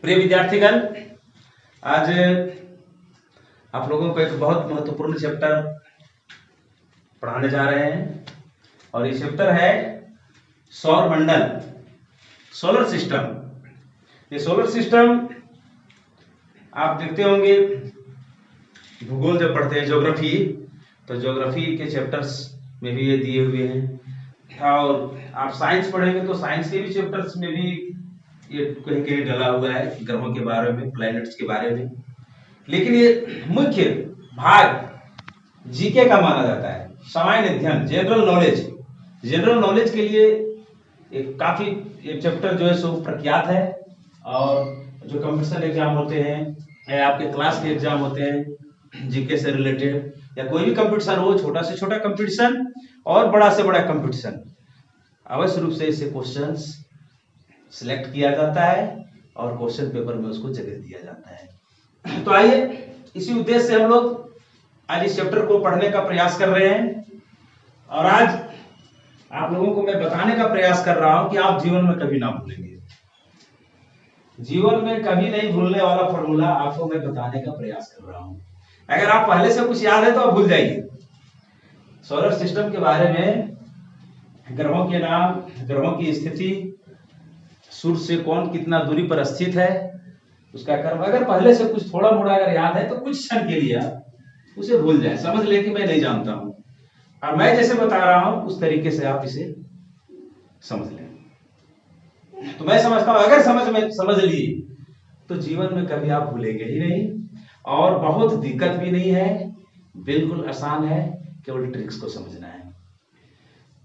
प्रिय विद्यार्थीगण, आज आप लोगों को एक बहुत महत्वपूर्ण चैप्टर पढ़ाने जा रहे हैं और ये चैप्टर है सौर मंडल, सोलर सिस्टम। ये सोलर सिस्टम आप देखते होंगे, भूगोल जब पढ़ते हैं ज्योग्राफी, तो ज्योग्राफी के चैप्टर्स में भी ये दिए हुए हैं और आप साइंस पढ़ेंगे तो साइंस के भी चैप्टर्स में भी ये कहीं कहीं डला हुआ है ग्रहों के बारे में, प्लैनेट्स के बारे में। लेकिन ये मुख्य भाग जीके का माना जाता है, सामान्य अध्ययन, जनरल नॉलेज। जनरल नॉलेज के लिए एक काफी एक चैप्टर जो है सो प्रख्यात है और जो कंपटीशन एग्जाम होते हैं या आपके क्लास के एग्जाम होते हैं जीके से रिलेटेड, या कोई भी कंपटीशन हो, छोटा से छोटा कंपटीशन और बड़ा से बड़ा कंपटीशन, अवश्य रूप से इसे क्वेश्चंस सिलेक्ट किया जाता है और क्वेश्चन पेपर में उसको जगह दिया जाता है। तो आइए इसी उद्देश्य से हम लोग आज इस चैप्टर को पढ़ने का प्रयास कर रहे हैं और आज आप लोगों को मैं बताने का प्रयास कर रहा हूं कि आप जीवन में कभी ना भूलेंगे। जीवन में कभी नहीं भूलने वाला फॉर्मूला आपको मैं बताने का प्रयास कर रहा हूं। अगर आप पहले से कुछ याद है तो आप भूल जाइए। सोलर सिस्टम के बारे में, ग्रहों के नाम, ग्रहों की स्थिति, सूर्य से कौन कितना दूरी पर स्थित है, उसका कर्म, अगर पहले से कुछ थोड़ा मोड़ा अगर याद है तो कुछ क्षण के लिए आप उसे भूल जाए, समझ ले कि मैं नहीं जानता हूं और मैं जैसे बता रहा हूं उस तरीके से आप इसे समझ लें। तो मैं समझता हूं अगर समझ लिए तो जीवन में कभी आप भूलेंगे ही नहीं और बहुत दिक्कत भी नहीं है, बिल्कुल आसान है, केवल ट्रिक्स को समझना है।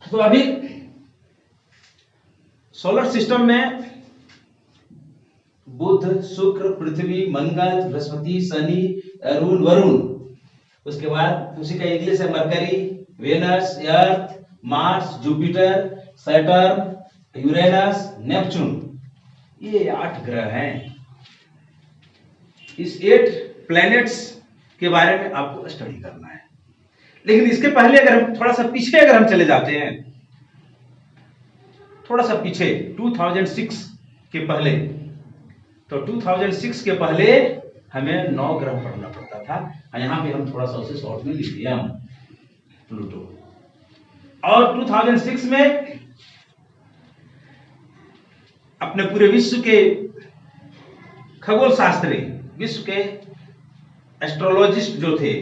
तो अभी सोलर सिस्टम में बुध, शुक्र, पृथ्वी, मंगल, बृहस्पति, शनि, अरुण, वरुण, उसके बाद उसी का इंग्लिश है Mercury, Venus, Earth, Mars, Jupiter, Saturn, Uranus, Neptune. ये 8 ग्रह हैं। इस 8 प्लैनेट्स के बारे में आपको स्टडी करना है। लेकिन इसके पहले अगर हम थोड़ा सा पीछे अगर हम चले जाते हैं, थोड़ा सा पीछे 2006 के पहले, तो 2006 के पहले हमें 9 ग्रह पढ़ना पड़ता था। यहां पे हम थोड़ा सा उसे शॉर्ट में लिख दिया प्लूटो। और 2006 में अपने पूरे विश्व के खगोल शास्त्री, विश्व के एस्ट्रोलॉजिस्ट जो थे,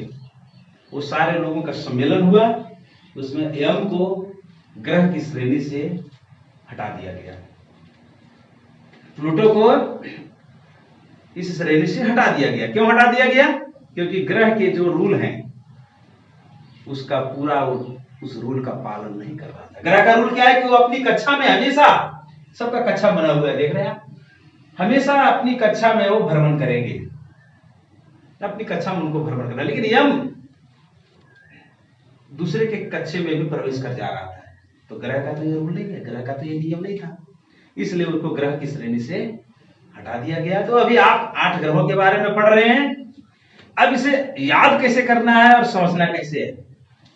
वो सारे लोगों का सम्मेलन हुआ। उसमें एम को ग्रह की श्रेणी से हटा दिया गया, प्लूटो को इस श्रेणी से हटा दिया गया। क्यों हटा दिया गया? क्योंकि ग्रह के जो रूल हैं उसका पूरा उस रूल का पालन नहीं कर रहा था। ग्रह का रूल क्या है कि वो अपनी कक्षा में हमेशा, सबका कक्षा बना हुआ है, देख रहे हैं आप, हमेशा अपनी कक्षा में वो भ्रमण करेंगे, अपनी कक्षा में उनको भ्रमण करना। लेकिन यम दूसरे के कक्षे में भी प्रवेश कर जा रहा था, तो ग्रह का तो ये रूल नहीं है, ग्रह का तो ये नियम नहीं था, इसलिए उसको ग्रह की श्रेणी से हटा दिया गया। तो अभी आप 8 ग्रहों के बारे में पढ़ रहे हैं। अब इसे याद कैसे करना है और समझना कैसे है,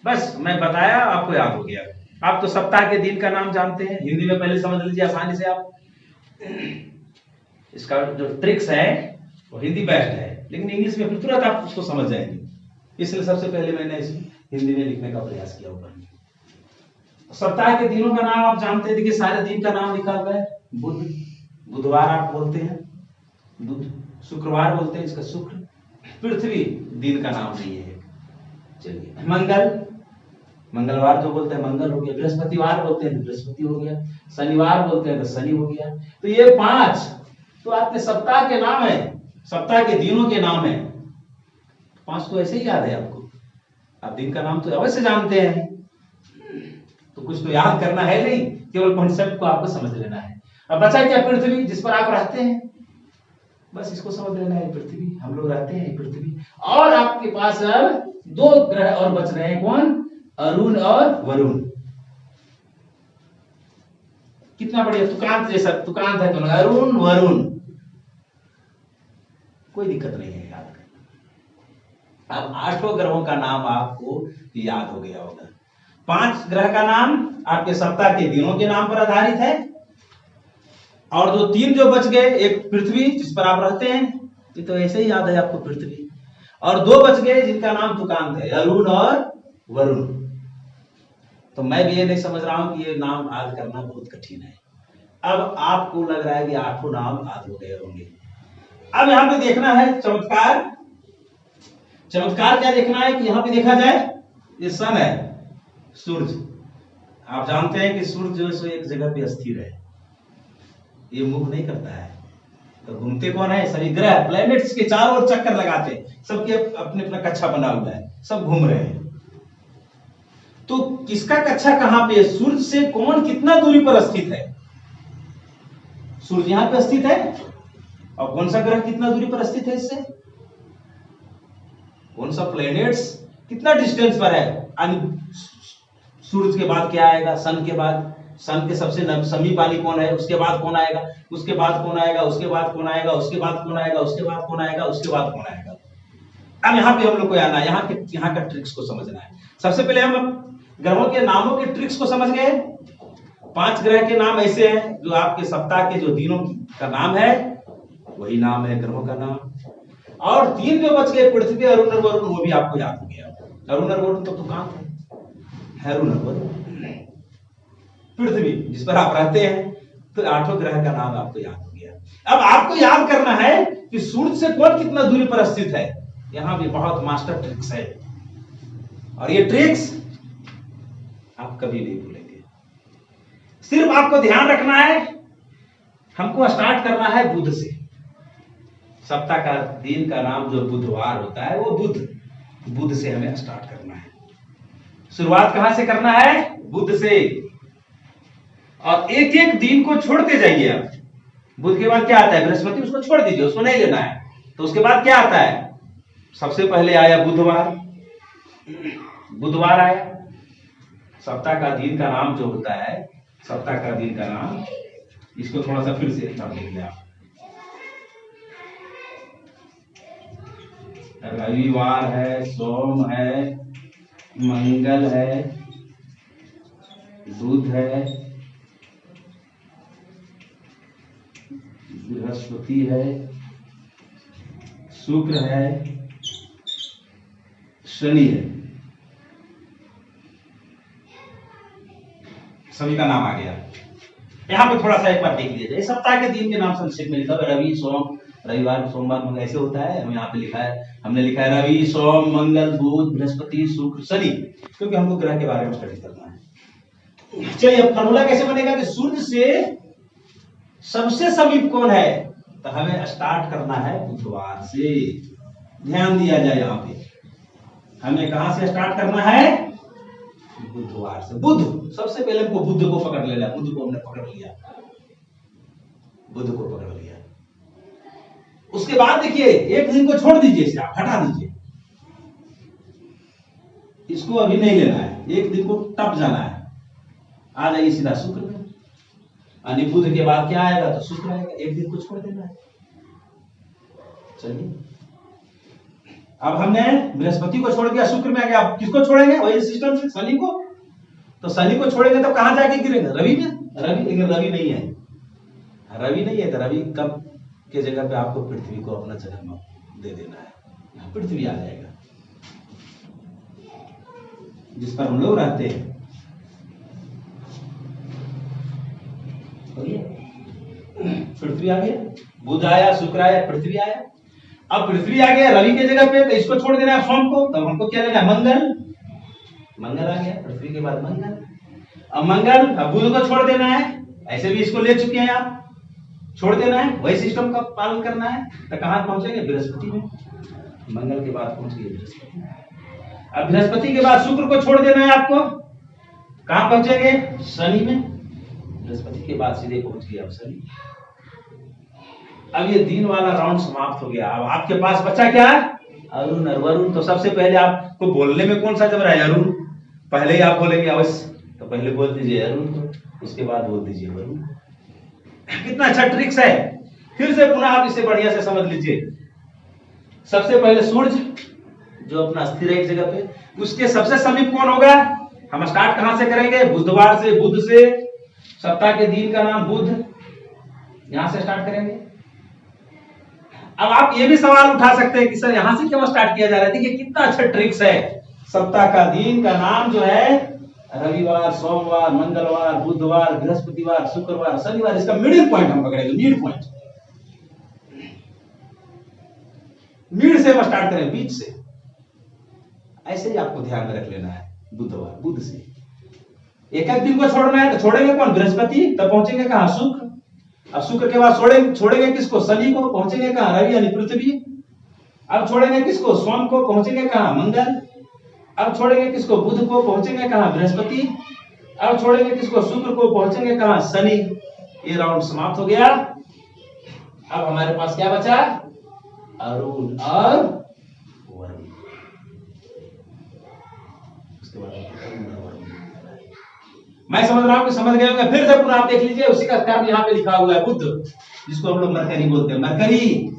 बस मैं बताया, आपको याद हो गया। आप तो सप्ताह के दिन का नाम जानते हैं, हिंदी में पहले समझ लीजिए आसानी से आप। इसका जो ट्रिक्स है वो हिंदी बेस्ट है, लेकिन इंग्लिश में फिर तुरंत आप उसको समझ जाएंगे, इसलिए सबसे पहले मैंने इसे हिंदी में लिखने का प्रयास किया ऊपर। सप्ताह के दिनों का नाम आप जानते हैं, देखिए सारे दिन का नाम लिखा हुआ है। बुध, बुधवार आप बोलते हैं, बुध। शुक्रवार बोलते हैं, इसका शुक्र। पृथ्वी दिन का नाम नहीं है। चलिए, मंगल, मंगलवार जो बोलते हैं मंगल हो गया। बृहस्पतिवार बोलते हैं, बृहस्पति हो गया। शनिवार बोलते हैं तो शनि हो गया। तो ये 5 तो आपके सप्ताह के नाम है, सप्ताह के दिनों के नाम है। 5 तो ऐसे ही याद है आपको, आप दिन का नाम तो अवश्य जानते हैं, तो कुछ तो याद करना है नहीं, केवल कॉन्सेप्ट को आपको समझ लेना है। अब बचा क्या? पृथ्वी, जिस पर आप रहते हैं, बस इसको समझ लेना है। पृथ्वी, हम लोग रहते हैं पृथ्वी। और आपके पास अब 2 ग्रह और बच रहे हैं, कौन? अरुण और वरुण। कितना बढ़िया तुकांत जैसा तुकांत है दोनों, अरुण वरुण, कोई दिक्कत नहीं है याद करना। अब 8 ग्रहों का नाम आपको याद हो गया होगा। 5 ग्रह का नाम आपके सप्ताह के दिनों के नाम पर आधारित है और जो 3 जो बच गए, एक पृथ्वी जिस पर आप रहते हैं, ये तो ऐसे ही याद है आपको पृथ्वी, और 2 बच गए जिनका नाम तुकांत है, अरुण और वरुण। तो मैं भी ये नहीं समझ रहा हूं कि ये नाम याद करना बहुत कठिन है। अब आपको लग रहा है कि 8 नाम याद हो गए होंगे। अब यहां पे देखना है चमत्कार। चमत्कार क्या देखना है कि यहां पे देखा जाए, ये सन है, सूरज। आप जानते हैं कि सूरज जो है सो एक जगह पे स्थिर है, ये मूव नहीं करता है। तो घूमते कौन है? सभी ग्रह प्लैनेट्स के चारों ओर चक्कर लगाते हैं, सबके अपने अपना कक्षा बना हुआ है, सब घूम रहे हैं। तो किसका कक्षा कहां पे है? सूरज से कौन कितना दूरी पर स्थित है? सूरज यहां पे स्थित है, और कौन सा ग्रह कितना दूरी पर स्थित है इससे? कौन सा प्लैनेट्स कितना डिस्टेंस पर है? सूरज के बाद क्या आएगा? सन के बाद, सन के सबसे समीप वाली कौन है? उसके बाद कौन आएगा? उसके बाद कौन आएगा? उसके बाद कौन आएगा? उसके बाद कौन आएगा? उसके बाद कौन आएगा? उसके बाद कौन आएगा? अब यहाँ पे हम लोग को आना है, यहाँ का ट्रिक्स को समझना है। सबसे पहले हम ग्रहों के नामों के ट्रिक्स को समझ गए। 5 ग्रह के नाम ऐसे हैं जो आपके सप्ताह के जो दिनों का नाम है वही नाम है ग्रहों का नाम। और 3 जो बच गए, पृथ्वी, अरुण और वरुण, वो भी आपको याद हो गया। अरुण और वरुण तो तुकांत है, अरुण और वरुण। पृथ्वी जिस पर आप रहते हैं, तो 8 ग्रह का नाम आपको याद हो गया। अब आपको याद करना है कि सूरज से कौन कितना दूरी पर स्थित है। यहां भी बहुत मास्टर ट्रिक्स है, और ये ट्रिक्स आप कभी नहीं भूलेंगे। सिर्फ आपको ध्यान रखना है, हमको स्टार्ट करना है बुध से। सप्ताह का दिन का नाम जो बुधवार होता है, वो बुध से हमें स्टार्ट करना है। शुरुआत कहां से करना है? बुध से। और एक एक दिन को छोड़ते जाइए आप। बुध के बाद क्या आता है? बृहस्पति, उसको छोड़ दीजिए, उसको नहीं लेना है। तो उसके बाद क्या आता है? सबसे पहले आया बुधवार। बुधवार आया। सप्ताह का दिन का नाम जो होता है, सप्ताह का दिन का नाम, इसको थोड़ा सा फिर से नाम लिख लिया। रविवार है, सोम है, मंगल है, बुध है, बृहस्पति है, शुक्र है, शनि है। सभी का नाम आ गया। यहां पे थोड़ा सा एक बार देख लिया जाए, सप्ताह के दिन के नाम संक्षेप में लिखा है। रवि, सोम, रविवार, सोमवार, मंगल, ऐसे होता है। हम यहाँ पे लिखा है, हमने लिखा है रवि, सोम, मंगल, बुध, बृहस्पति, शुक्र, शनि, क्योंकि हमको ग्रह के बारे में स्टडी करना है। चलिए, अब फॉर्मूला कैसे बनेगा कि सूर्य से सबसे समीप कौन है? तो हमें स्टार्ट करना है बुधवार से। ध्यान दिया जाए, यहाँ पे हमें कहां से स्टार्ट करना है? बुधवार से। बुध सबसे पहले हमको बुध को पकड़ लेना। बुध को हमने पकड़ लिया, बुध को पकड़ लिया। उसके बाद देखिए, एक दिन को छोड़ दीजिए, इसे आप हटा दीजिए, इसको अभी नहीं लेना है। एक दिन को टप जाना है, आ जाइए सीधा शुक्र में। यानी बुध के बाद क्या आएगा? तो शुक्र आएगा। एक दिन को छोड़ देना है। चलिए, अब हमने बृहस्पति को छोड़ दिया, शुक्र में आ गया। अब किसको छोड़ेंगे? वही सिस्टम से शनि को। तो शनि को छोड़ेंगे तो कहां जाके गिरेंगे? रवि में। रवि, लेकिन रवि नहीं है, रवि नहीं है। तो रवि कब के जगह पे आपको पृथ्वी को अपना जगह दे देना है। पृथ्वी आ जाएगा, जिस पर हम लोग रहते हैं। पृथ्वी आ गया, बुध आया, शुक्र आया, पृथ्वी आया। अब पृथ्वी आ गया रवि के जगह पे, तो इसको छोड़ देना है सोम को। तब हमको क्या लेना है? मंगल। मंगल आ गया, पृथ्वी के बाद मंगल। अब मंगल, अब बुध को छोड़ देना है। ऐसे भी इसको ले चुके हैं आप, छोड़ देना है, वही सिस्टम का पालन करना है। तो कहां पहुंचेंगे? बृहस्पति में। मंगल के बाद पहुंच गए बृहस्पति। अब बृहस्पति के बाद शुक्र को छोड़ देना है आपको। कहां पहुंचेंगे? शनि में। बृहस्पति के बाद सीधे पहुंच गए आप शनि। अब ये दिन वाला राउंड समाप्त हो गया। अब आपके पास बचा क्या? अरुण और वरुण। तो सबसे पहले आपको बोलने में कौन सा जम रहा है? अरुण। पहले ही आप बोलेंगे अवश्य, तो पहले बोल दीजिए अरुण को, उसके बाद बोल दीजिए वरुण। कितना अच्छा ट्रिक्स है। फिर से पुनः आप इसे बढ़िया से समझ लीजिए। सबसे पहले सूरज जो अपना स्थिर है एक जगह पे, उसके सबसे समीप कौन होगा? हम स्टार्ट कहां से करेंगे? बुधवार से, बुध से। सप्ताह के दिन का नाम बुध, यहां से स्टार्ट करेंगे। अब आप ये भी सवाल उठा सकते हैं कि सर यहां से क्यों स्टार्ट किया जा रहा है। देखिए कितना अच्छा ट्रिक्स है। सप्ताह का दिन का नाम जो है रविवार, सोमवार, मंगलवार, बुधवार, बृहस्पतिवार, शुक्रवार, शनिवार, इसका मिडिल पॉइंट हम पकड़ेंगे। मिड पॉइंट, मिड से हम स्टार्ट करें, बीच से। ऐसे ही आपको ध्यान में रख लेना है। बुधवार, बुध से एक एक दिन को छोड़ना है। तो छोड़ेंगे कौन? बृहस्पति। तब पहुंचेंगे कहां? शुक्र। अब शुक्र के बाद छोड़ेंगे किसको? शनि को। पहुंचेंगे कहां? रवि यानी पृथ्वी। अब छोड़ेंगे किसको? सोम को। पहुंचेंगे कहां? मंगल। अब छोड़ेंगे किसको? बुध को। पहुंचेंगे कहां? बृहस्पति। अब छोड़ेंगे किसको? शुक्र को। पहुंचेंगे कहां? शनि। ये राउंड समाप्त हो गया। अब हमारे पास क्या बचा? अरुण और वरुण। उसके बाद मैं समझ रहा हूं कि समझ गए होंगे। फिर से पुनः आप देख लीजिए, उसी का कर्म यहां पे लिखा हुआ है, बुध, जिसको हम लोग मरकरी बोलते हैं। मरकरी।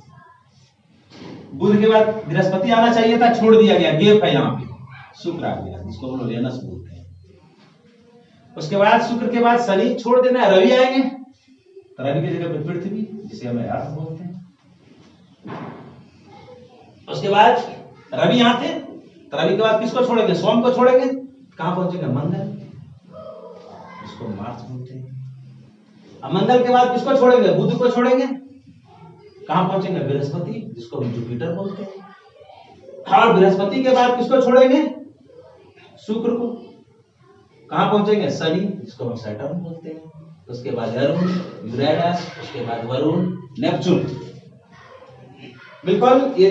बुध के बाद बृहस्पति आना चाहिए था, छोड़ दिया गया, गैप है यहां पे। शुक्र आ गया, जिसको हम लोग वेनस बोलते हैं। उसके बाद शुक्र के बाद शनि छोड़ देना है, रवि आएंगे। तो रवि की जगह पे पृथ्वी, जिसे हम अर्थ बोलते हैं। उसके बाद रवि यहां थे, तो रवि के बाद किसको छोड़ेंगे? सोम को छोड़ेंगे। कहां पहुंचेंगे? मंगल, इसको मार्स बोलते हैं। अब मंगल के बाद किसको छोड़ेंगे? बुध को छोड़ेंगे। कहां पहुंचेंगे? बृहस्पति, जिसको हम जुपिटर बोलते हैं। और बृहस्पति के बाद किसको छोड़ेंगे? शुक्र को। कहां पहुंचेंगे? शनि, जिसको हम सैटर्न बोलते हैं। उसके बाद अरुण, यूरेनस, उसके बाद वरुण, नेपच्यून। बिल्कुल ये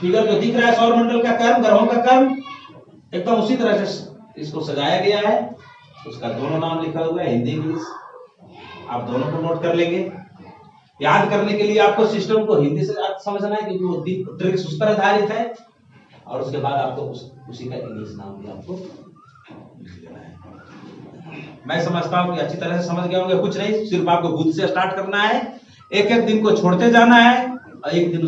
फिगर जो दिख रहा है सौरमंडल का कर्म, ग्रहों का कर्म, एकदम उसी तरह से इसको सजाया गया है। उसका दोनों नाम लिखा हुआ है, हिंदी इंग्लिश। आप दोनों को नोट कर लेंगे। याद करने के लिए आपको सिस्टम को हिंदी से समझना है, क्योंकि वो ट्रिक्स उस पर आधारित है। और उसके बाद आपको उसी का इंग्लिश नाम भी आपको लिख देना है। मैं समझता हूं कि अच्छी तरह से समझ गए होंगे। कुछ नहीं, सिर्फ आपको बुध से स्टार्ट करना है। एक एक दिन को छोड़ते जाना है, और एक दिन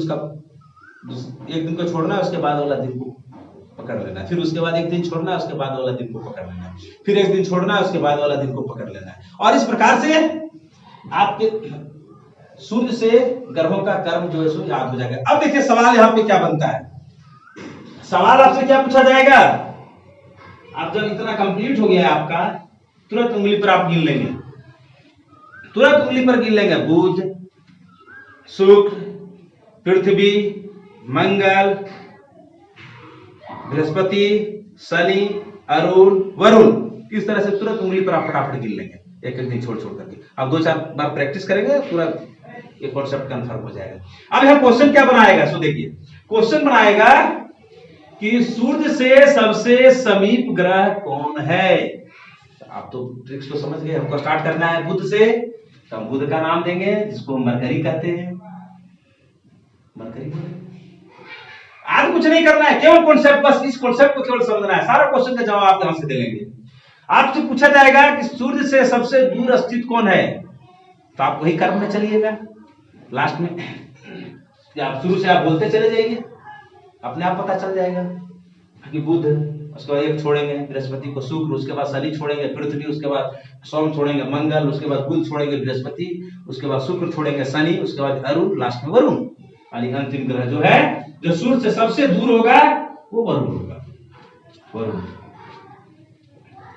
को छोड़ना है, उसके बाद वाला दिन को पकड़ लेना है। फिर उसके बाद एक दिन छोड़ना है, उसके बाद वाला दिन को पकड़ लेना है। फिर एक दिन छोड़ना है, उसके बाद वाला दिन को पकड़ लेना है। और इस प्रकार से आपके सूर्य से ग्रहों का कर्म जो है सो याद हो जाएगा। अब देखिए सवाल यहाँ पे क्या बनता है। सवाल आपसे क्या पूछा जाएगा? आप जब इतना कंप्लीट हो गया है आपका, तुरंत उंगली पर आप गिन लेंगे। तुरंत उंगली पर गिन लेंगे। बुध, शुक्र, पृथ्वी, मंगल, बृहस्पति, शनि, अरुण, वरुण। इस तरह से तुरंत उंगली पर आप फटाफट गिन लेंगे, एक एक दिन छोड़ छोड़ करके। आप 2-4 बार प्रैक्टिस करेंगे, पूरा ये कॉन्सेप्ट कंफर्म हो जाएगा। अब यहां क्वेश्चन क्या बनाएगा? सो देखिए, क्वेश्चन बनाएगा कि सूर्य से सबसे समीप ग्रह कौन है। आप तो ट्रिक्स तो समझ गए। हमको स्टार्ट करना है बुध से, तो हम बुध का नाम देंगे, जिसको हम मरकरी कहते हैं। मरकरी आज कुछ नहीं करना है, केवल कॉन्सेप्ट, बस इस कॉन्सेप्ट को केवल समझना है। सारा क्वेश्चन का जवाब आप यहां से दे लेंगे। आपसे पूछा जाएगा कि सूर्य से सबसे दूर स्थित कौन है, तो आप वही कर्म में चलिएगा। लास्ट में आप शुरू से आप बोलते चले जाइए, अपने आप पता चल जाएगा कि बुध, उसके बाद एक छोड़ेंगे बृहस्पति को, शुक्र, उसके बाद शनि छोड़ेंगे, पृथ्वी, उसके बाद सोम छोड़ेंगे, मंगल, उसके बाद बुध छोड़ेंगे, बृहस्पति, उसके बाद शुक्र छोड़ेंगे, शनि, उसके बाद अरुण, लास्ट में वरुण। यानी अंतिम ग्रह जो है, जो सूर्य से सबसे दूर होगा, वो वरुण होगा। वरुण।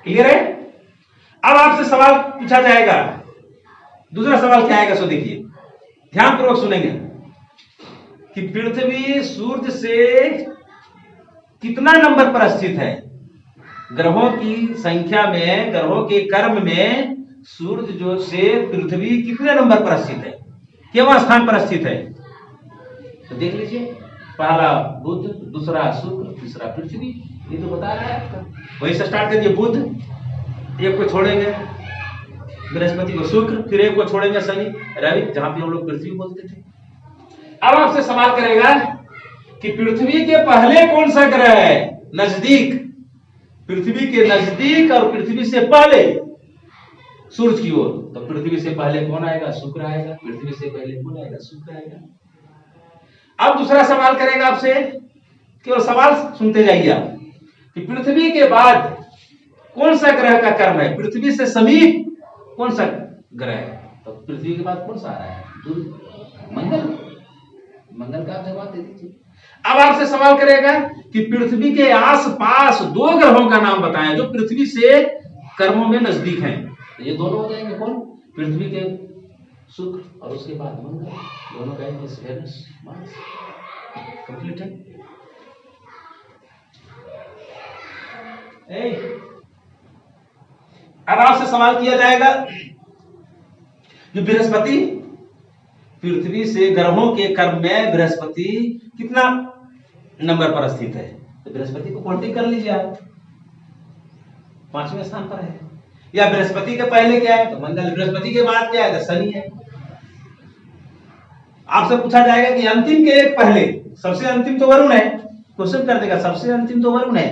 क्लियर है? अब आपसे सवाल पूछा जाएगा। दूसरा सवाल क्या आएगा? सो देखिए, ध्यानपूर्वक सुनेंगे कि पृथ्वी सूर्य से कितना नंबर पर स्थित है। ग्रहों की संख्या में, ग्रहों के कर्म में सूर्य जो से पृथ्वी कितने नंबर पर स्थित है, केवल स्थान पर स्थित है। तो देख लीजिए, पहला बुध, दूसरा शुक्र, तीसरा पृथ्वी। ये तो बता रहा है आपका। वहीं से स्टार्ट करिए। बुध, एक को छोड़ेंगे बृहस्पति को, शुक्र, फिर एक को छोड़ेंगे शनि, रवि, जहां पे हम लोग पृथ्वी बोलते थे। अब आपसे सवाल करेगा कि पृथ्वी के पहले कौन सा ग्रह है नजदीक, पृथ्वी के नजदीक और पृथ्वी से पहले सूर्य की ओर। तो पृथ्वी से पहले कौन आएगा? शुक्र आएगा। पृथ्वी से पहले कौन आएगा? शुक्र आएगा। अब दूसरा सवाल करेगा आपसे, केवल सवाल सुनते जाइए आप, कि पृथ्वी के बाद कौन सा ग्रह का कर्म है, पृथ्वी से समीप कौन सा ग्रह है। तो पृथ्वी के बाद कौन सा आ रहा है? मंगल। मंगल का आप जवाब दे दीजिए। अब आपसे सवाल करेगा कि पृथ्वी के आसपास 2 ग्रहों का नाम बताएं जो पृथ्वी से कर्मों में नजदीक हैं। तो ये दोनों हो जाएंगे कौन? पृथ्वी के शुक्र और उसके बाद मंगल, दोनों कहेंगे वेनस, मार्स। कंप्लीट है। अब आपसे सवाल किया जाएगा कि बृहस्पति, पृथ्वी से ग्रहों के कर्म में बृहस्पति कितना नंबर पर स्थित है? तो बृहस्पति को पॉइंटिंग कर लीजिए आप, 5वें स्थान पर है। या बृहस्पति के पहले क्या है? तो मंगल। बृहस्पति के बाद क्या है? तो शनि है। आपसे पूछा जाएगा कि अंतिम के एक पहले, सबसे अंतिम तो वरुण है, क्वेश्चन कर देगा सबसे अंतिम तो वरुण है,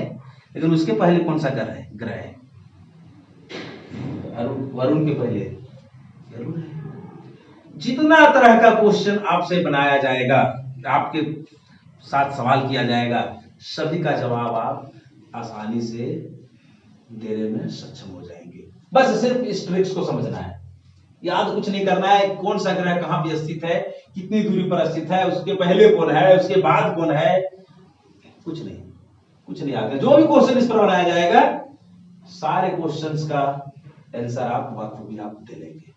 लेकिन उसके पहले कौन सा ग्रह है? वरुण के पहले वरुण है। जितना तरह का क्वेश्चन आपसे बनाया जाएगा, आपके साथ सवाल किया जाएगा, सभी का जवाब आप आसानी से देने में सक्षम हो जाएंगे। बस सिर्फ इस ट्रिक्स को समझना है, याद कुछ नहीं करना है। कौन सा ग्रह कहां पे स्थित है, कितनी दूरी पर स्थित है, उसके पहले कौन है, उसके बाद कौन है, कुछ नहीं आगे। जो भी क्वेश्चन इस पर बनाया जाएगा, सारे क्वेश्चंस का आंसर आप बखूबी आप दे लेंगे।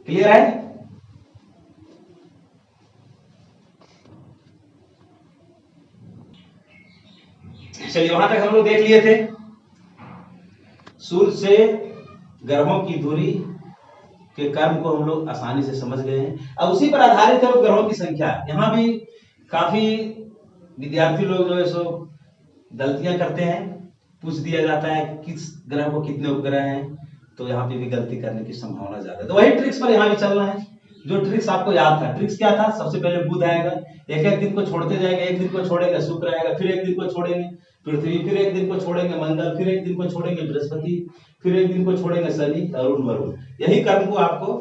क्लियर है? चलिए, वहां तक हम लोग देख लिए थे। सूर्य से ग्रहों की दूरी के कर्म को हम लोग आसानी से समझ गए हैं। अब उसी पर आधारित है वो ग्रहों की संख्या। यहां भी काफी विद्यार्थी लोग जो है सो गलतियां करते हैं। पूछ दिया जाता है किस ग्रह को कितने उपग्रह हैं, तो यहाँ पे भी गलती करने की संभावना ज्यादा है। तो वही ट्रिक्स पर यहाँ भी चलना है, जो ट्रिक्स आपको याद था। ट्रिक्स क्या था? सबसे पहले बुध आएगा, एक दिन को छोड़ते जाएंगे, एक दिन को छोड़ेंगे शुक्र आएगा, फिर एक दिन को छोड़ेंगे पृथ्वी, फिर एक दिन को छोड़ेंगे मंगल, फिर एक दिन को छोड़ेंगे बृहस्पति, फिर एक दिन को छोड़ेंगे शनि, अरुण, वरुण। यही कर्म को आपको,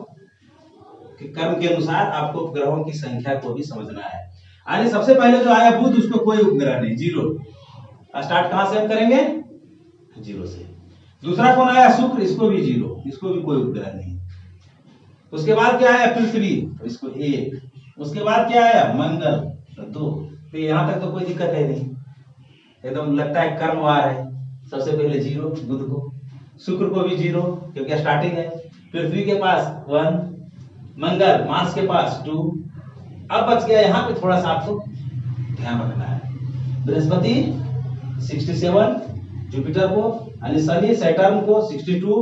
कर्म के अनुसार आपको ग्रहों की संख्या को भी समझना है। यानी सबसे पहले जो आया बुध, उसको कोई उपग्रह नहीं, 0। स्टार्ट कहां से हम करेंगे? 0 से। दूसरा कौन आया? शुक्र, इसको भी 0, इसको भी कोई उपग्रह नहीं। उसके बाद क्या आया? पृथ्वी, तो इसको 1। उसके बाद क्या आया? मंगल, तो 2। तो यहां तक तो कोई दिक्कत है नहीं, एकदम लगता है कर्मवार है। सबसे पहले 0 बुध को, शुक्र को भी 0 क्योंकि स्टार्टिंग है, पृथ्वी के पास 1, मंगल मार्स के पास 2। अब बच गया यहाँ पे थोड़ा सा आपको ध्यान रखना है, बृहस्पति 67, जुपिटर को यानी शनि सैटर्न को 62,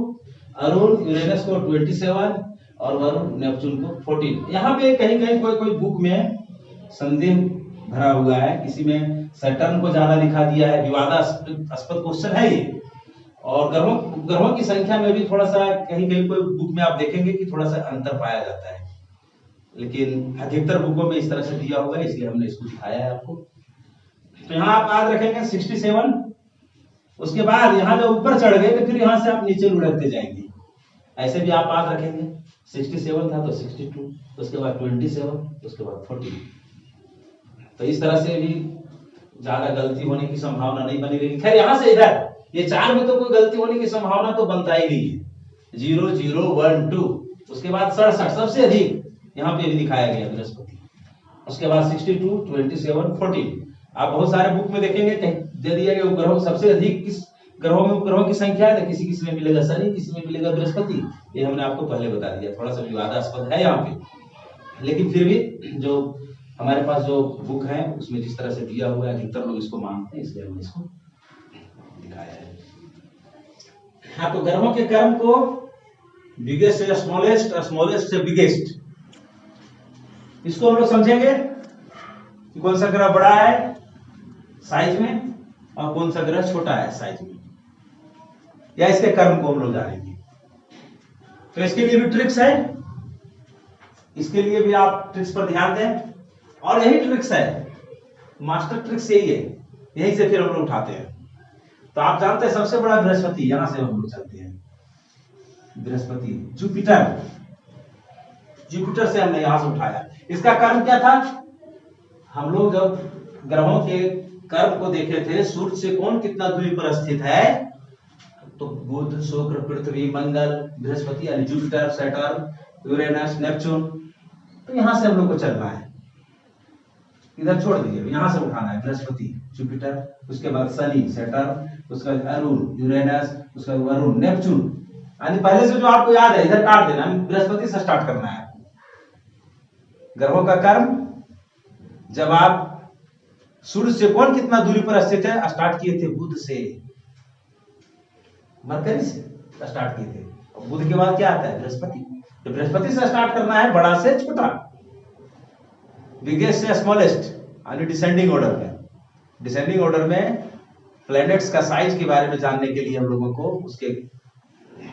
अरुण यूरेनस को 27 और वरुण नेपच्यून को 14। यहाँ पे कहीं कहीं कोई बुक में संदेह भरा हुआ है, किसी में सैटर्न को ज्यादा दिखा दिया है, विवादास्पद क्वेश्चन है ये। और ग्रहों की संख्या में भी थोड़ा सा कहीं कहीं कोई बुक में आप देखेंगे कि थोड़ा सा अंतर पाया जाता है, लेकिन अधिकतर बुकों में इस तरह से दिया होगा, इसलिए हमने इसको दिखाया है आपको। तो यहाँ आप याद रखेंगे 67। उसके बाद यहाँ जब ऊपर चढ़ गए तो फिर यहाँ से आप नीचे लुढ़कते जाएंगे, ऐसे भी आप याद रखेंगे। 67 था तो 62, उसके बाद 27, उसके बाद 14। तो इस तरह से भी ज्यादा गलती होने की संभावना नहीं बनी रहेगी। खैर यहाँ से इधर ये 4 में तो कोई गलती होने की संभावना तो बनता ही नहीं है। 0 0 1 2, उसके बाद 67 सबसे अधिक यहाँ पे भी दिखाया गया बृहस्पति, उसके बाद 62 27 14। आप बहुत सारे बुक में देखेंगे दे दिया गया उपग्रहों सबसे अधिक किस ग्रहों में उपग्रहों की संख्या है, तो किसी में मिलेगा शनि, किसी में मिलेगा बृहस्पति। ये हमने आपको पहले बता दिया, थोड़ा सा विवादास्पद है यहाँ पे, लेकिन फिर भी जो हमारे पास जो बुक है उसमें जिस तरह से दिया हुआ है अधिकतर लोग इसको मानते हैं, इसलिए हमने इसको दिखाया है। हाँ, तो ग्रहों के कर्म को बिगेस्ट से स्मॉलेस्ट और स्मॉलेस्ट से बिगेस्ट, इसको हम लोग समझेंगे कि कौन सा ग्रह बड़ा है साइज में और कौन सा ग्रह छोटा है साइज में, या इसके कर्म को हम लोग जानेंगे। तो इसके लिए भी ट्रिक्स है, इसके लिए भी आप ट्रिक्स पर ध्यान दें, और यही ट्रिक्स है, मास्टर ट्रिक्स यही है, यही से फिर हम लोग उठाते हैं। तो आप जानते हैं सबसे बड़ा बृहस्पति, यहां से हम लोग चलते हैं। बृहस्पति, जुपिटर से हमने यहां से उठाया। इसका कर्म क्या था? हम लोग जब ग्रहों के कर्म को देखे थे, सूर्य से कौन कितना दूरी पर स्थित है, तो बुध, शुक्र, पृथ्वी, मंगल, बृहस्पति यानी जुपिटर, सैटर्न, यूरेनस, नेपच्यून। तो यहां से हम लोग को चलना है, इधर छोड़ दीजिए, यहां से उठाना है बृहस्पति, जुपिटर, उसके बाद शनि, सैटर्न, उसके बाद अरुण, यूरेनस, उसके बाद वरुण, नेपच्यून। यानी पहले से जो आपको याद है इधर काट देना, बृहस्पति से स्टार्ट करना है। ग्रहों का कर्म, जब आप सूर्य से कौन कितना दूरी पर स्थित है, स्टार्ट किए थे बुध से, मरकरी से स्टार्ट किए थे, और बुध के बाद क्या आता है, बृहस्पति। तो बृहस्पति से स्टार्ट करना है, बड़ा से छोटा, बिगेस्ट से स्मॉलेस्ट, यानी डिसेंडिंग ऑर्डर में। डिसेंडिंग ऑर्डर में प्लैनेट्स का साइज के बारे में जानने के लिए हम लोगों को उसके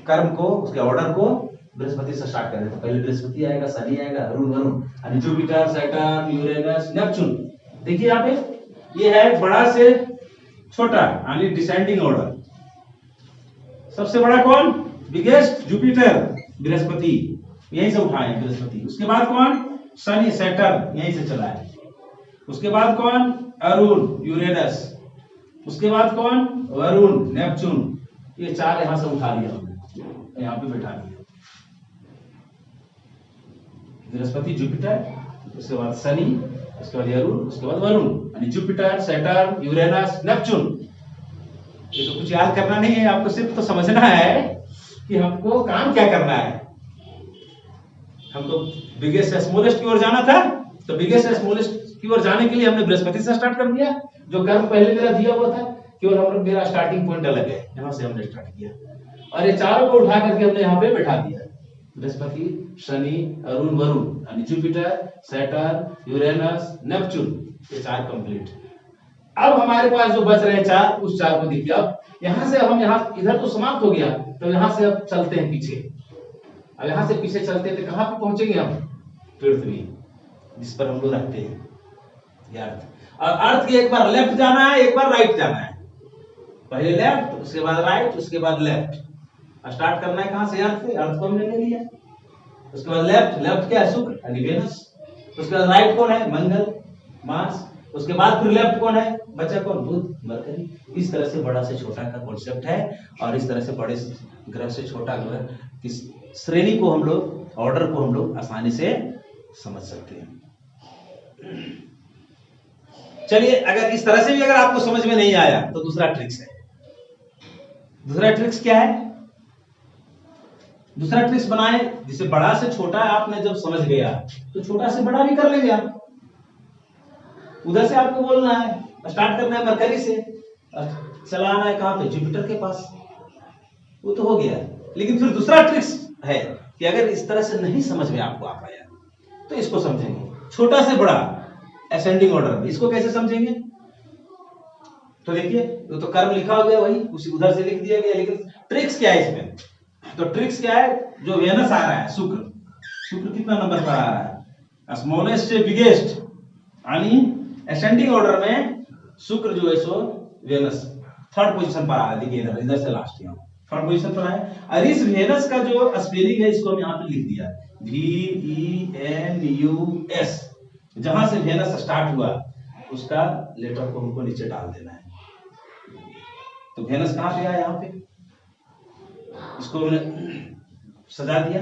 कर्म को, उसके ऑर्डर को बृहस्पति से स्टार्ट करें। तो पहले बृहस्पति आएगा, शनि आएगा, अरुण, वरुण, यानी जुपिटर, सैटर्न, यूरेनस, नेपच्यून। देखिए यहाँ पे ये है बड़ा से छोटा, यानी डिसेंडिंग ऑर्डर। सबसे बड़ा कौन, बिगेस्ट, जुपिटर, बृहस्पति, यहीं से उठाए बृहस्पति। उसके बाद कौन, शनि, सैटर्न, यहीं से चला है। उसके बाद कौन, अरुण, यूरेनस। उसके बाद कौन, वरुण, नेपच्यून। ये चार यहां से उठा लिया हमने, यहां पे बैठा दिया। बृहस्पति, जुपिटर, उसके बाद शनि, उसके बाद अरुण, उसके बाद वरुण, यानी जुपिटर, सैटर्न, यूरेनस, नेपच्यून। ये तो कुछ याद करना नहीं है, आपको सिर्फ तो समझना है कि हमको काम क्या करना है। हमको बिगेस्ट स्मॉलेस्ट की ओर जाना था, तो बिगेस्ट स्मॉलेस्ट की ओर जाने के लिए हमने बृहस्पति से स्टार्ट कर दिया। जो कर्म पहले मेरा दिया हुआ था, केवल हम लोग, मेरा स्टार्टिंग पॉइंट अलग है, यहां से हमने स्टार्ट किया, और ये चारों को उठा करके हमने यहाँ पे बैठा दिया। बृहस्पति, शनि, अरुण, वरुण, यानी जुपिटर, सैटर्न, यूरेनस, नेपच्यून, ये चार कंप्लीट। अब हमारे पास जो बच रहे हैं चार, उस चार को देखिए। अब यहां से हम यहाँ, इधर तो समाप्त हो गया, तो यहां से अब चलते हैं पीछे। अब यहां से पीछे चलते थे, कहां पे पहुंचेंगे हम, पृथ्वी, जिस पर हम लोग रहते हैं, ये अर्थ। और अर्थ के एक बार लेफ्ट जाना है, एक बार राइट जाना है। पहले लेफ्ट, उसके बाद राइट, उसके बाद लेफ्ट। स्टार्ट करना है कहां से, अर्थ से, अर्थ को हमने ले लिया। उसके बाद लेफ्ट, लेफ्ट क्या है, शुक्र यानी वेनस। उसके बाद राइट कौन है, मंगल, मार्स। उसके बाद फिर लेफ्ट कौन है, बचा कौन, बुध, मरकरी। इस तरह से बड़ा से छोटा का कॉन्सेप्ट है, और इस तरह से बड़े ग्रह से छोटा ग्रह की श्रेणी को हम लोग, ऑर्डर को हम लोग आसानी से समझ सकते हैं। चलिए, अगर इस तरह से भी अगर आपको समझ में नहीं आया तो दूसरा ट्रिक्स है। दूसरा ट्रिक्स क्या है, दूसरा ट्रिक्स बनाए जिसे बड़ा से छोटा आपने जब समझ गया तो छोटा से बड़ा भी कर लेंगे आप। उधर से आपको बोलना है, स्टार्ट करना है मरकरी से, चलाना है कहां पे, जुपिटर के पास, वो तो हो गया। लेकिन फिर दूसरा ट्रिक्स है कि अगर इस तरह से नहीं समझ में आपको आ पाया तो इसको समझेंगे, छोटा से बड़ा असेंडिंग ऑर्डर में। इसको कैसे समझेंगे, तो देखिए, वो तो कर्म लिखा हो गया, वही उसी उधर से लिख दिया गया। लेकिन ट्रिक्स क्या है इसमें, तो ट्रिक्स क्या है, जो वेनस आ रहा है, शुक्र, शुक्र कितना नंबर पर आ रहा है, स्मॉलेस्ट से बिगेस्ट, यानी असेंडिंग ऑर्डर में शुक्र जो है सो वेनस थर्ड पोजीशन पर आ रहा है। देखिए इधर, इधर से लास्ट यहाँ थर्ड पोजीशन पर है। और इस वेनस का जो स्पेलिंग है, इसको हम यहाँ पे लिख दिया, VENUS। जहां से वेनस स्टार्ट हुआ उसका लेटर को हमको नीचे डाल देना है। तो वेनस कहां पे आया, यहाँ पे, इसको मैंने सजा दिया।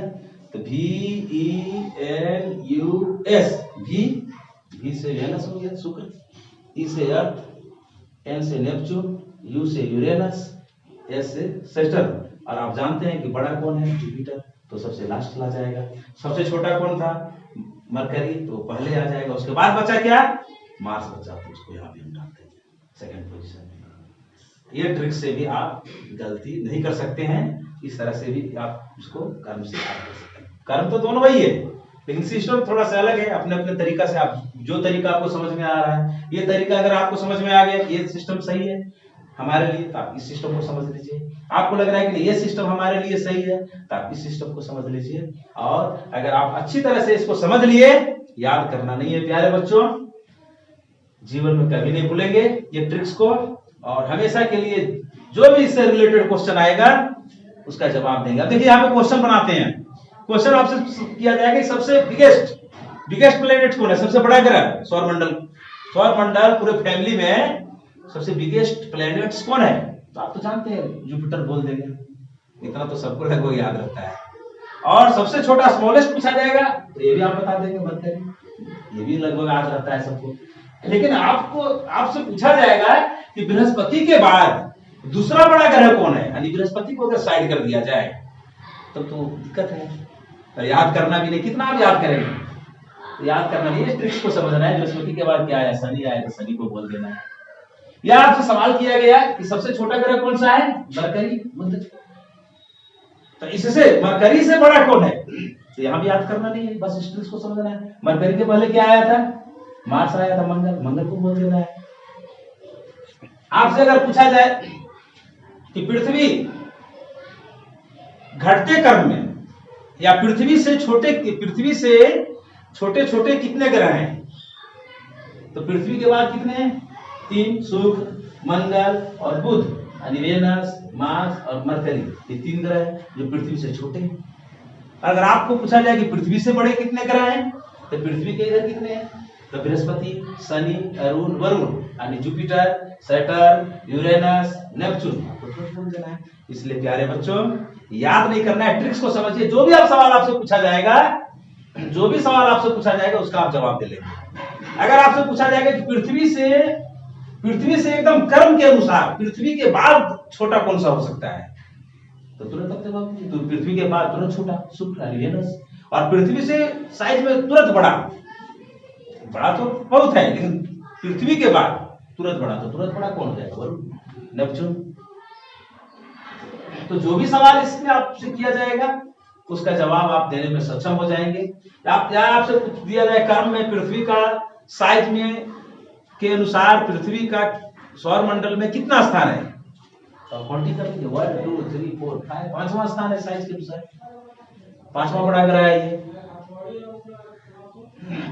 तो VENUS, भी से वेनस हो गया शुक्र, ई से अर्थ, एन से नेपच्यून, यू से यूरेनस, एस से सैटर्न। और आप जानते हैं कि बड़ा कौन है, जुपिटर, तो सबसे लास्ट चला जाएगा। सबसे छोटा कौन था, मरकरी, तो पहले आ जाएगा। उसके बाद बचा क्या, मार्स बचा, तो उसको यहाँ भी हम डालते हैं सेकंड पोजीशन में। ये ट्रिक से भी आप गलती नहीं कर सकते हैं, इस तरह से भी आप उसको कर्म से याद कर सकते हैं। कर्म तो दोनों वही है, लेकिन सिस्टम थोड़ा सा अलग है। अपने अपने तरीका से आप, जो तरीका आपको समझ में आ रहा है, ये तरीका अगर आपको समझ में आ गया, ये सिस्टम सही है हमारे लिए, तो आप इस सिस्टम को समझ लीजिए। आपको लग रहा है कि नहीं, ये सिस्टम हमारे लिए सही है, तो आप इस सिस्टम को समझ लीजिए। और अगर आप अच्छी तरह से इसको समझ लिए, याद करना नहीं है प्यारे बच्चों, जीवन में कभी नहीं भूलेंगे ये ट्रिक्स को, और हमेशा के लिए जो भी इससे रिलेटेड क्वेश्चन आएगा उसका जवाब देंगे। अब देखिए यहाँ पे क्वेश्चन बनाते हैं, क्वेश्चन आपसे किया जाएगा कि सबसे बिगेस्ट प्लेनेट कौन है, सबसे बड़ा ग्रह, सौर मंडल पूरे फैमिली में सबसे बिगेस्ट प्लैनेट्स कौन है, तो आप तो जानते हैं जुपिटर बोल देंगे, इतना तो सबको लगभग याद रहता है। और सबसे छोटा स्मॉलेस्ट पूछा जाएगा तो ये भी आप बता देंगे, मरकरी, ये भी लगभग याद रहता है सबको। लेकिन आपसे पूछा जाएगा कि बृहस्पति के बाद दूसरा बड़ा ग्रह कौन है, यानी बृहस्पति को अगर साइड कर दिया जाए तब तो दिक्कत है, तो याद करना भी नहीं, कितना आप याद करेंगे, तो याद करना नहीं, इस ट्रिक्स को समझना है। बृहस्पति के बाद क्या है, शनि आए तो शनि को बोल देना है। या आपसे सवाल किया गया कि सबसे छोटा ग्रह कौन सा है, मरकरी, बुध, तो इससे मरकरी से बड़ा कौन है, तो यहां भी याद करना नहीं है, बस इस ट्रिक्स को समझना है। मरकरी के पहले क्या आया था, मार्स आया था, मंगल को बोल देना है। आपसे अगर पूछा जाए कि पृथ्वी घटते क्रम में या पृथ्वी से छोटे छोटे कितने ग्रह हैं, तो पृथ्वी के बाद कितने हैं, 3, शुक्र, मंगल और बुध, यानी वेनस, मार्स और मरकरी, ये 3 ग्रह हैं जो पृथ्वी से छोटे हैं। अगर आपको पूछा जाए कि पृथ्वी से बड़े कितने ग्रह हैं, तो पृथ्वी के इधर कितने हैं, तो बृहस्पति, शनि, अरुण, वरुण, यानी जुपिटर, सैटर्न, यूरेनस, नेपच्यून, बोल देना है। इसलिए प्यारे बच्चों याद नहीं करना है, ट्रिक्स को समझिए। जो भी सवाल आपसे पूछा जाएगा उसका आप जवाब दे लेंगे। अगर आपसे पूछा जाएगा कि पृथ्वी से एकदम क्रम के अनुसार पृथ्वी के बाद छोटा कौन सा हो सकता है, तो तुरंत आप जवाब दीजिए। तो पृथ्वी के बाद तुरंत छोटा शुक्र, वेनस, और पृथ्वी से साइज में तुरंत बड़ा तो बहुत है, लेकिन पृथ्वी के बाद तुरंत बड़ा कौन हो जाएगा, वरुण, नेपच्यून। तो जो भी सवाल इसमें आपसे किया जाएगा उसका जवाब आप देने में सक्षम हो जाएंगे। आपसे दिया जाए क्रम में पृथ्वी का साइज में के अनुसार पृथ्वी का सौर मंडल में कितना स्थान है, तो क्वांटी करेंगे 1 2 3 4 5, 5वां स्थान है साइज के अनुसार, 5वां बड़ा ग्रह है ये।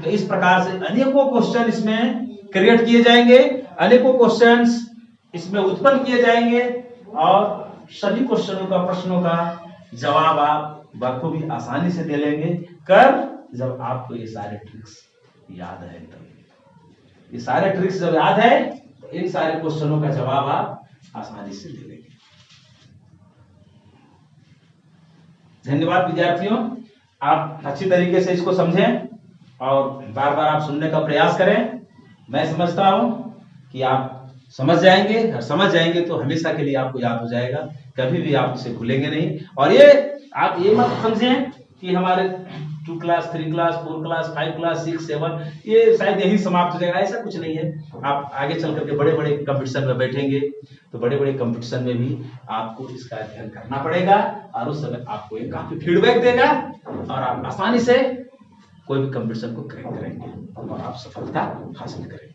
तो इस प्रकार से अनेकों क्वेश्चन इसमें क्रिएट किए जाएंगे, अनेकों क्वेश्चंस इसमें उत्पन्न किए जाएंगे, और सभी प्रश्नों का जवाब आप बखूबी आसानी से दे लेंगे, जब आपको ये सारे ट्रिक्स याद है। तब ये सारे ट्रिक्स जब याद है तो इन सारे क्वेश्चनों का जवाब आप आसानी से दे लेंगे। धन्यवाद विद्यार्थियों, आप अच्छी तरीके से इसको समझें और बार बार आप सुनने का प्रयास करें। मैं समझता हूं कि आप समझ जाएंगे तो हमेशा के लिए आपको याद हो जाएगा, कभी भी आप इसे भूलेंगे नहीं। और आप ये मत समझें कि हमारे 2 क्लास 3 क्लास 4 क्लास 5 क्लास 6 7 ये शायद यही समाप्त हो जाएगा, ऐसा कुछ नहीं है। आप आगे चल करके बड़े बड़े कंपटीशन में बैठेंगे तो बड़े बड़े कंपटीशन में भी आपको इसका अध्ययन करना पड़ेगा, और उस समय आपको ये काफी फीडबैक देगा और आप आसानी से कोई भी कंपटीशन को क्रैक करेंगे और आप सफलता हासिल करेंगे।